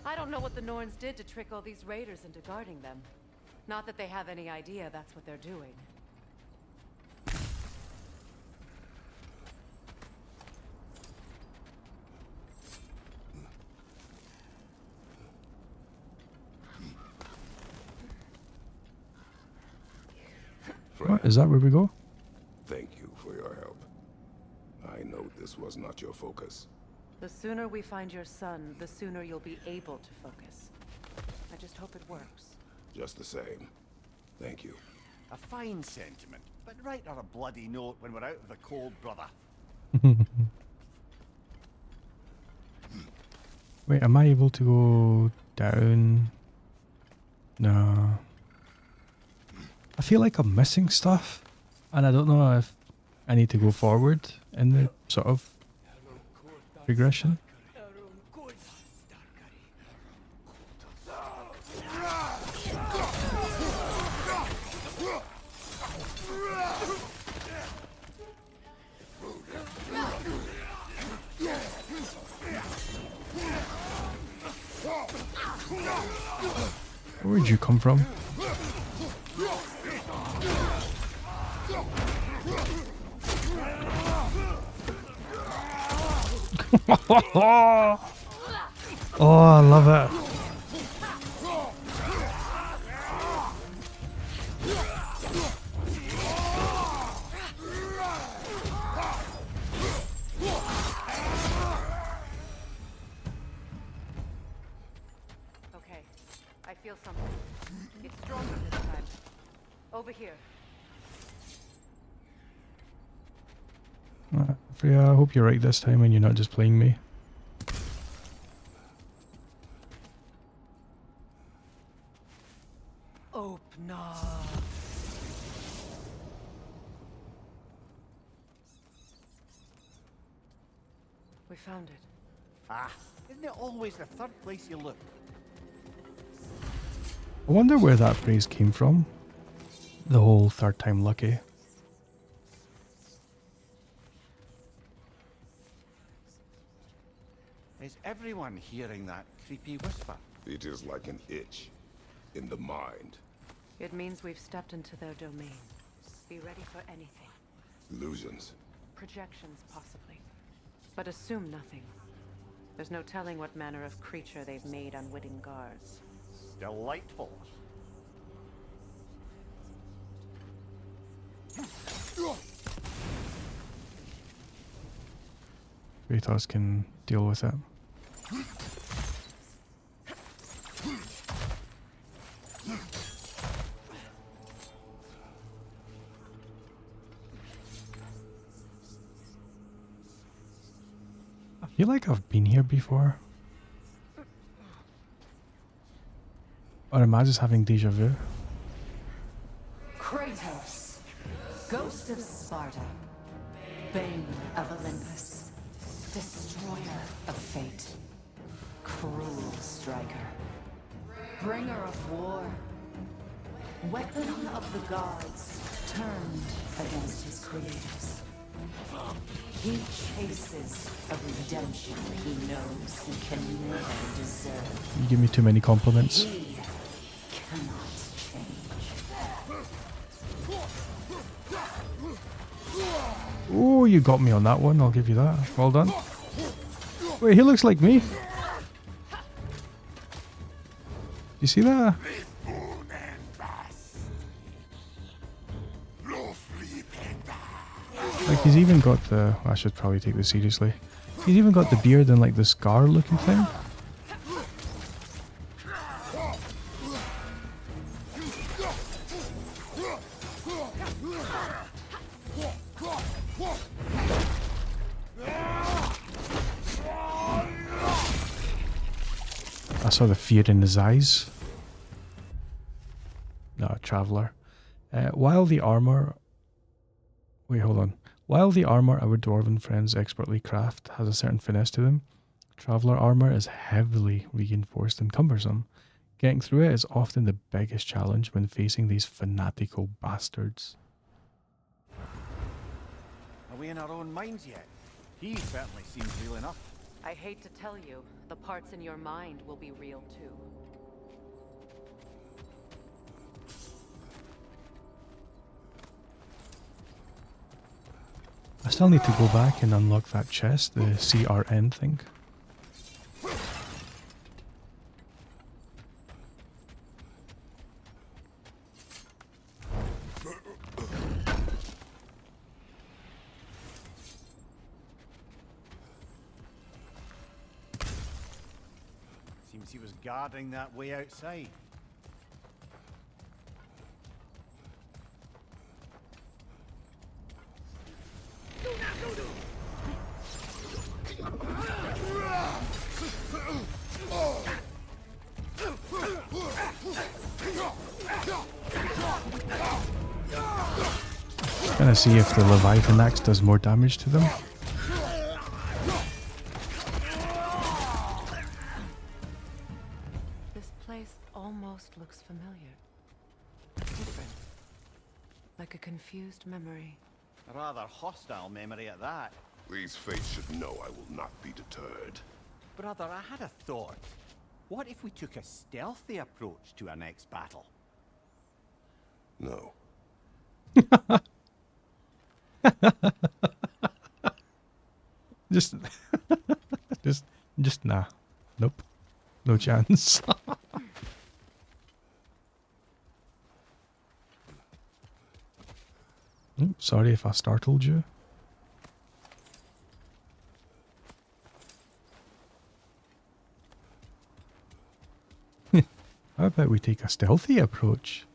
I don't know what the Norns did to trick all these raiders into guarding them. Not that they have any idea that's what they're doing.
What, is that where we go?
Thank you for your help. I know this was not your focus.
The sooner we find your son, the sooner you'll be able to focus. I just hope it works.
Just the same. Thank you.
A fine sentiment, but write her a bloody note when we're out of the cold, brother.
Wait, am I able to go down? No. I feel like I'm missing stuff, and I don't know if I need to go forward in the sort of progression. Where'd you come from? Oh, I love it.
Okay, I feel something. It's stronger this time. Over here.
Freya, I hope you're right this time and you're not just playing me.
Open up. We found it.
Ah, isn't it always the third place you look?
I wonder where that phrase came from. The whole third time lucky.
Is everyone hearing that creepy whisper?
It is like an itch in the mind.
It means we've stepped into their domain. Be ready for anything.
Illusions.
Projections, possibly. But assume nothing. There's no telling what manner of creature they've made unwitting guards.
Delightful.
Kratos can deal with it. I feel like I've been here before. Or am I just having deja vu?
Kratos, Ghost of Sparta, Bane of Olympus. Destroyer of fate. Cruel striker. Bringer of war. Weapon of the gods turned against his creators. He chases a redemption he knows he can never deserve.
You give me too many compliments.
He cannot change.
Oh, you got me on that one. I'll give you that. Well done. Wait, he looks like me. You see that? Like, he's even got the... I should probably take this seriously. He's even got the beard and like the scar looking thing. I saw the fear in his eyes. No, traveler. While the armor... Wait, hold on. While the armor our dwarven friends expertly craft has a certain finesse to them, traveler armor is heavily reinforced and cumbersome. Getting through it is often the biggest challenge when facing these fanatical bastards.
Are we in our own minds yet? He certainly seems real enough.
I hate to tell you, the parts in your mind will be real too.
I still need to go back and unlock that chest, the CRN thing.
Seems he was guarding that way outside.
Gonna see if the Leviathan axe does more damage to them.
This place almost looks familiar. Different. Like a confused memory.
A rather hostile memory at that.
These fates should know I will not be deterred.
Brother, I had a thought. What if we took a stealthy approach to our next battle?
No.
Just nah. Nope. No chance. Sorry if I startled you. How about we take a stealthy approach?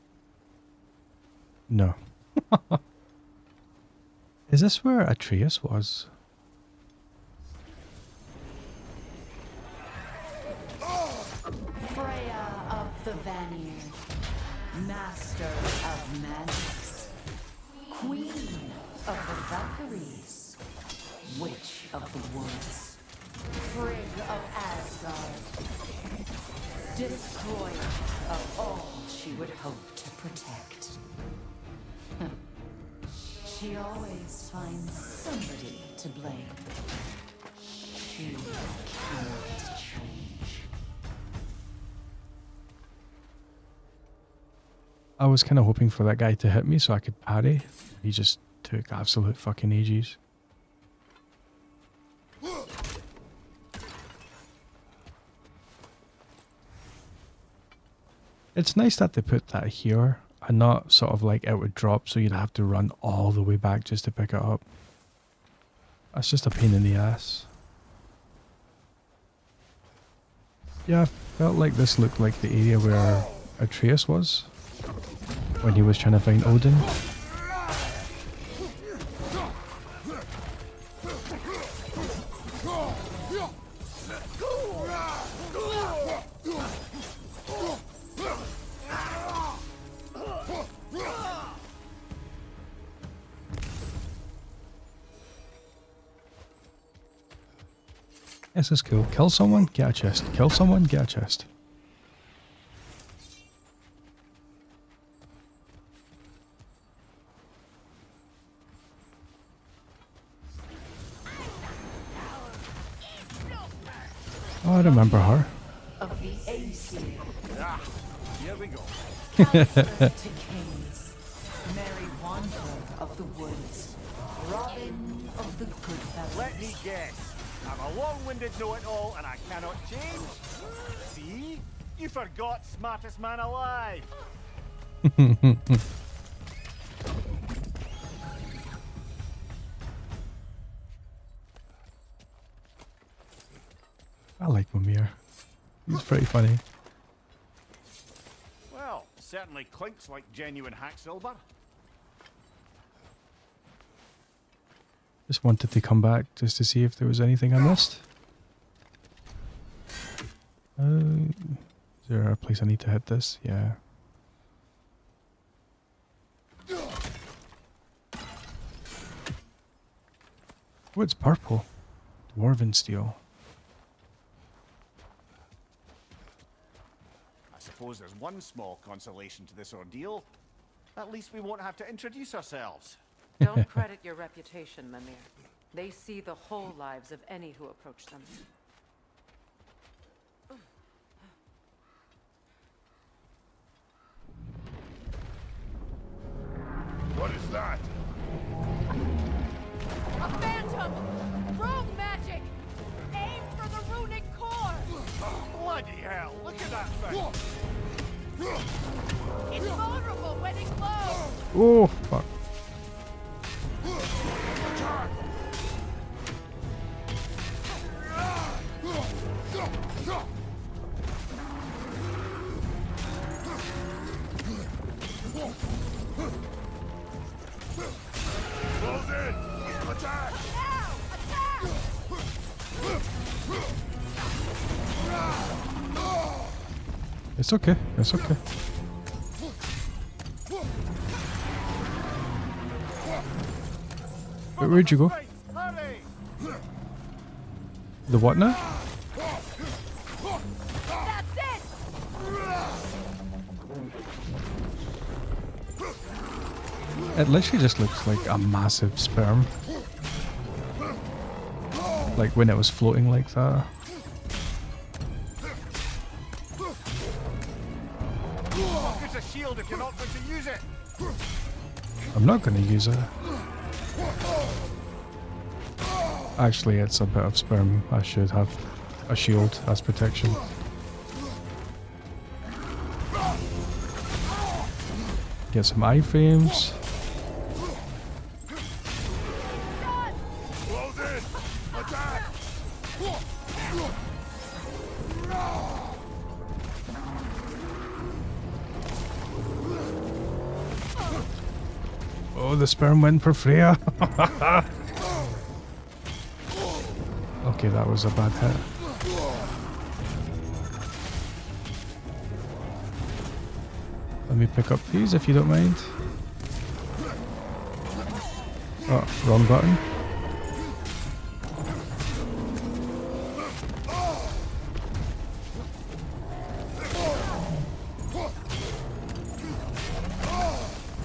No. Is this where Atreus was?
Freya of the Vanir, master of magics, queen of the Valkyries, witch of the woods, Frigg of Asgard, destroyer of all she would hope to protect. She always finds somebody to blame. She cannot change.
I was kind of hoping for that guy to hit me so I could parry. He just took absolute fucking ages. It's nice that they put that here and not sort of like it would drop so you'd have to run all the way back just to pick it up. That's just a pain in the ass. Yeah, I felt like this looked like the area where Atreus was when he was trying to find Odin. This is cool. Kill someone, get a chest. Kill someone, get a chest. Oh, I remember her.
Of the AC.
Here we go.
Counselor to kings. Merry wanderer of the woods. Robin of the good fellows.
Let me guess. I'm a long-winded know-it-all and I cannot change. See? You forgot smartest man alive.
I like Mimir. He's pretty funny.
Well, certainly clinks like genuine hack silver.
Just wanted to come back just to see if there was anything I missed. Is there a place I need to hit this? Yeah. Oh, it's purple. Dwarven steel.
I suppose there's one small consolation to this ordeal. At least we won't have to introduce ourselves.
Don't credit your reputation, Mimir. They see the whole lives of any who approach them.
What is that?
A phantom! Rogue magic! Aim for the runic core!
Bloody hell, look at that thing!
It's vulnerable when it glows!
Oh, fuck.
Close in! Attack!
Now! Attack!
It's okay. It's okay. Wait, where'd you go?
Hurry!
The what now?
That's it!
It literally just looks like a massive sperm. Like when it was floating like that.
It's a shield if you're not going to use it!
I'm not going to use it. Actually, it's a bit of sperm. I should have a shield as protection. Get some iframes.
Close in! Attack!
Oh, the sperm went for Freya. Okay, that was a bad hit. Let me pick up these if you don't mind. Oh, wrong button.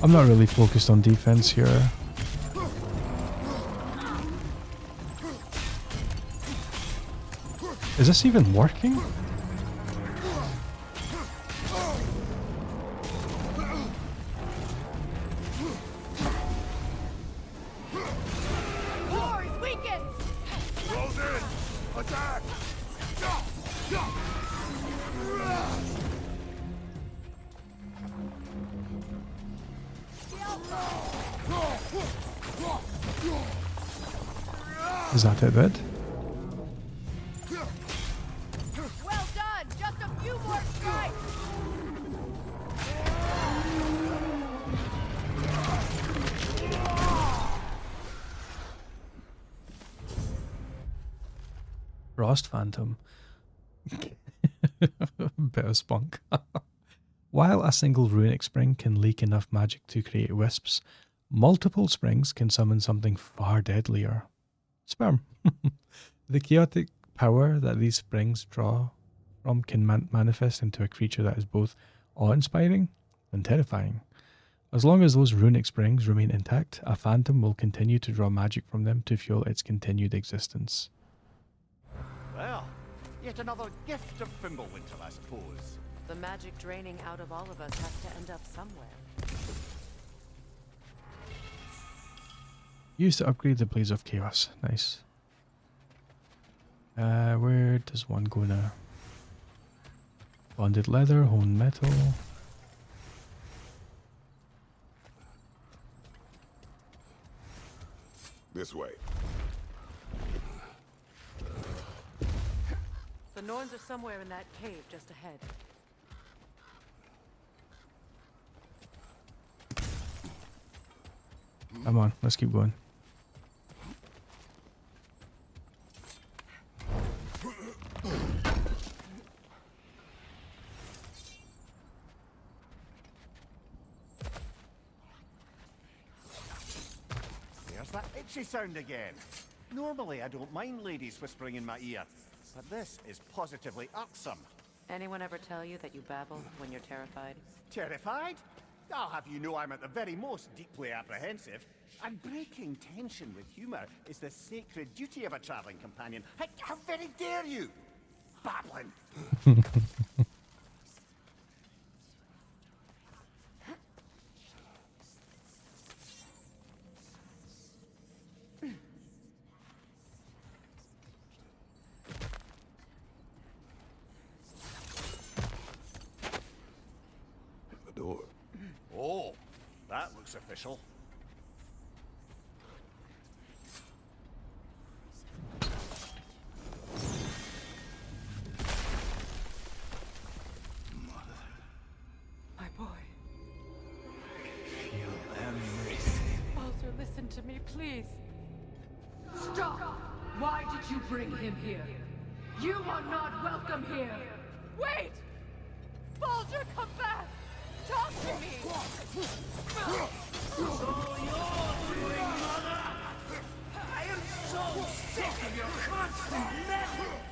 I'm not really focused on defense here. Is this even working?
Core is weakened!
Close in! Attack!
Is that it, Ed?
Well done! Just a few more strikes!
Frost Phantom. Bit of spunk. While a single runic spring can leak enough magic to create wisps, multiple springs can summon something far deadlier. Sperm. The chaotic power that these springs draw from can manifest into a creature that is both awe-inspiring and terrifying. As long as those runic springs remain intact, a phantom will continue to draw magic from them to fuel its continued existence.
Well, yet another gift of Fimbulwinter, I suppose.
The magic draining out of all of us has to end up somewhere.
Used to upgrade the Blaze of Chaos. Nice. Where does one go now? Bonded leather, honed metal.
This way.
The Norns are somewhere in that cave just ahead.
Come on, let's keep going.
There's that itchy sound again. Normally I don't mind ladies whispering in my ear, but this is positively irksome.
Anyone ever tell you that you babble when you're terrified?
Terrified? I'll have you know I'm at the very most deeply apprehensive. And breaking tension with humor is the sacred duty of a traveling companion. How very dare you? Babbling.
The door.
Oh, that looks official.
My boy.
Feel everything.
Baldur, listen to me, please.
Stop! Why did you bring him here? You are not welcome here!
Wait! Baldur, come back! Talk to me!
I am so sick of your constant meddling!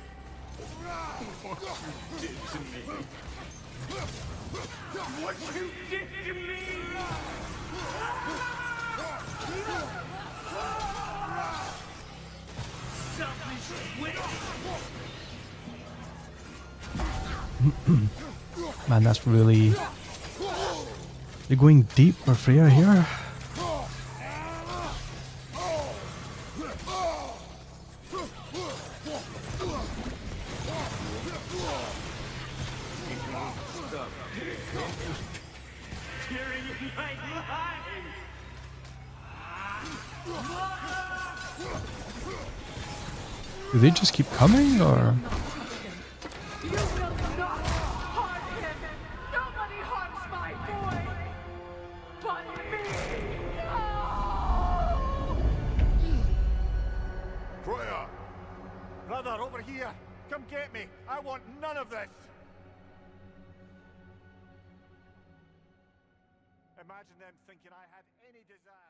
What you did to me! What you did to me! Selfish witch!
Man, that's really... They're going deep for Freya here.
Tearing in my life!
Do they just keep coming, or...?
You will not harm him! Nobody harms my boy! But me! No!
Freya!
Brother, over here! Come get me! I want none of this! Imagine them thinking I had any desire.